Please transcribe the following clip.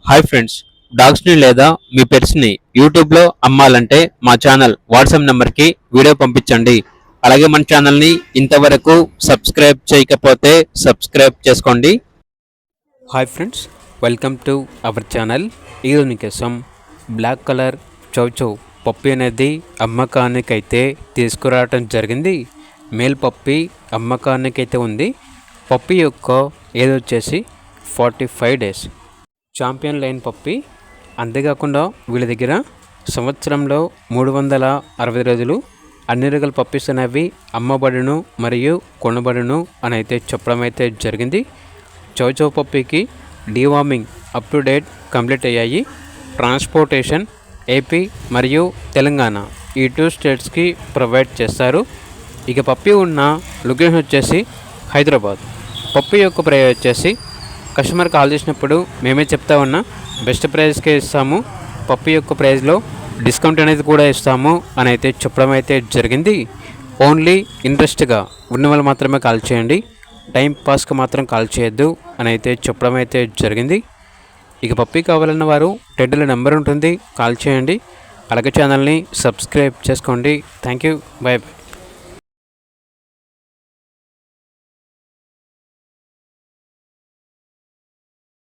Hi friends, డాగ్స్ని లేదా మీ పెట్స్ని యూట్యూబ్లో అమ్మాలంటే మా ఛానల్ వాట్సాప్ నెంబర్కి వీడియో పంపించండి. అలాగే మన ఛానల్ని ఇంతవరకు సబ్స్క్రైబ్ చేయకపోతే సబ్స్క్రైబ్ చేసుకోండి. Hi friends, welcome to our channel. ఈరోజు మీకోసం బ్లాక్ కలర్ చౌచౌ పప్పి అనేది అమ్మకానికైతే తీసుకురావటం జరిగింది. మేల్ పప్పి అమ్మకానికైతే ఉంది. పప్పి యొక్క ఏజ్ వచ్చేసి 45 డేస్. ఛాంపియన్ లైన్ పప్పి. అంతేకాకుండా వీళ్ళ దగ్గర సంవత్సరంలో 360 రోజులు అన్ని రకాల పప్పీస్ అనేవి అమ్మబడును మరియు కొనబడును అని అయితే చెప్పడం అయితే జరిగింది. చౌచౌ పప్పీకి deworming up to date complete అయ్యాయి. ట్రాన్స్పోర్టేషన్ ఏపీ మరియు తెలంగాణ ఈ 2 స్టేట్స్కి ప్రొవైడ్ చేస్తారు. ఇక పప్పీ ఉన్న లొకేషన్ వచ్చేసి హైదరాబాద్. పప్పీ యొక్క ప్రైస్ వచ్చేసి కస్టమర్ కాల్ చేసినప్పుడు మేమే చెప్తా ఉన్నా బెస్ట్ ప్రైస్కే ఇస్తాము, పప్పీ యొక్క ప్రైస్లో డిస్కౌంట్ అనేది కూడా ఇస్తాము అని అయితే చెప్పడం అయితే జరిగింది. ఓన్లీ ఇంట్రెస్ట్గా ఉన్న వాళ్ళు మాత్రమే కాల్ చేయండి, టైం పాస్కి మాత్రం కాల్ చేయొద్దు అని అయితే చెప్పడం అయితే జరిగింది. ఇక పప్పీ కావాలన్న వారు టైటిల్లో నెంబర్ ఉంటుంది, కాల్ చేయండి. అలాగే ఛానల్ని సబ్స్క్రైబ్ చేసుకోండి. Thank you, by.